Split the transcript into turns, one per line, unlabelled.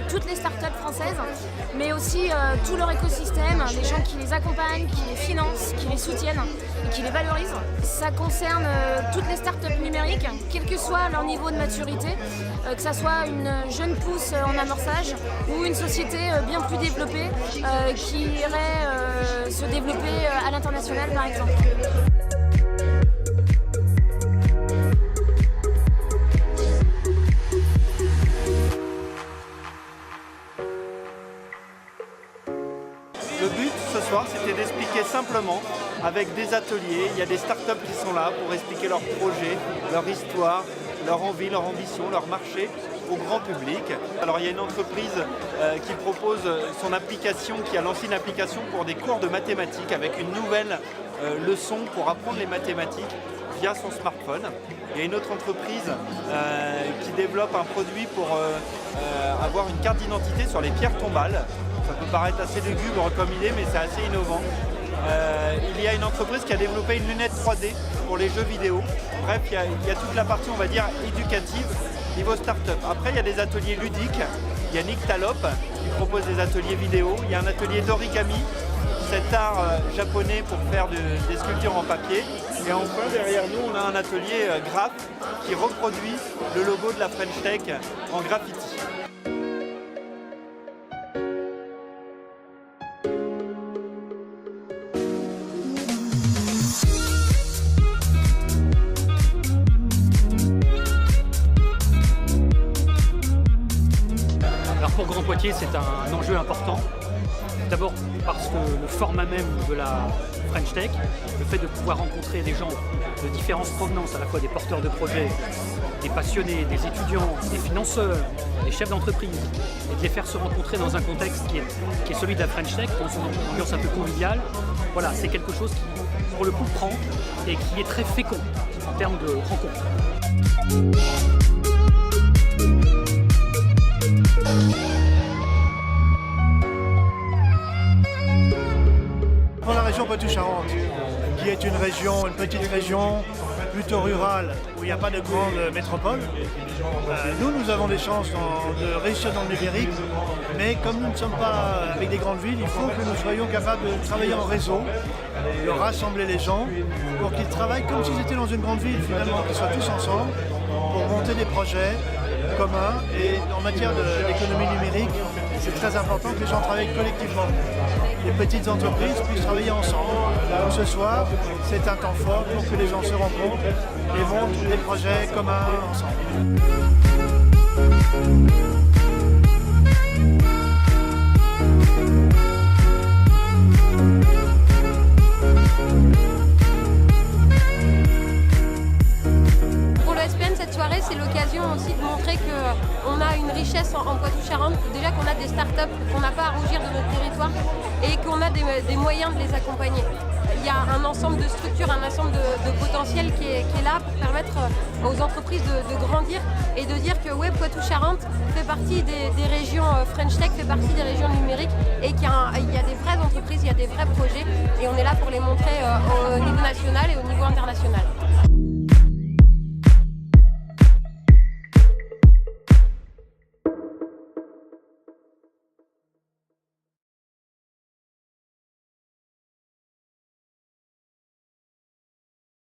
Toutes les startups françaises, mais aussi tout leur écosystème, les gens qui les accompagnent, qui les financent, qui les soutiennent et qui les valorisent. Ça concerne toutes les startups numériques, quel que soit leur niveau de maturité, que ça soit une jeune pousse en amorçage ou une société bien plus développée qui irait se développer à l'international par exemple.
Le but ce soir, c'était d'expliquer simplement avec des ateliers. Il y a des startups qui sont là pour expliquer leurs projets, leur histoire, leur envie, leur ambition, leur marché au grand public. Alors il y a une entreprise qui propose son application, qui a lancé une application pour des cours de mathématiques avec une nouvelle leçon pour apprendre les mathématiques via son smartphone. Il y a une autre entreprise qui développe un produit pour avoir une carte d'identité sur les pierres tombales. Ça peut paraître assez lugubre comme idée, mais c'est assez innovant. Il y a une entreprise qui a développé une lunette 3D pour les jeux vidéo. Bref, il y a toute la partie, on va dire, éducative niveau start-up. Après, il y a des ateliers ludiques. Il y a Nick Talop qui propose des ateliers vidéo. Il y a un atelier d'origami, cet art japonais pour faire des sculptures en papier. Et enfin, derrière nous, on a un atelier graph qui reproduit le logo de la French Tech en graffiti.
Pour Grand Poitiers, c'est un enjeu important. D'abord parce que le format même de la French Tech, le fait de pouvoir rencontrer des gens de différentes provenances, à la fois des porteurs de projets, des passionnés, des étudiants, des financeurs, des chefs d'entreprise, et de les faire se rencontrer dans un contexte qui est celui de la French Tech, dans une ambiance un peu conviviale, voilà, c'est quelque chose qui, pour le coup, prend et qui est très fécond en termes de rencontres.
Pour la région Poitou-Charentes, qui est une petite région plutôt rurale, où il n'y a pas de grande métropole, nous avons des chances de réussir dans le numérique, mais comme nous ne sommes pas avec des grandes villes, il faut que nous soyons capables de travailler en réseau, de rassembler les gens pour qu'ils travaillent comme s'ils étaient dans une grande ville, finalement, qu'ils soient tous ensemble pour monter des projets communs. Et en matière d'économie numérique, c'est très important que les gens travaillent collectivement. Les petites entreprises puissent travailler ensemble. Donc ce soir, c'est un temps fort pour que les gens se rencontrent et montent des projets communs ensemble.
Cette soirée, c'est l'occasion aussi de montrer qu'on a une richesse en Poitou-Charentes, déjà qu'on a des startups qu'on n'a pas à rougir de notre territoire et qu'on a des moyens de les accompagner. Il y a un ensemble de structures, un ensemble de potentiel qui est là pour permettre aux entreprises de grandir et de dire que ouais, Poitou-Charentes fait partie des régions French Tech, fait partie des régions numériques et qu'il y a des vraies entreprises, il y a des vrais projets et on est là pour les montrer au niveau national et au niveau international.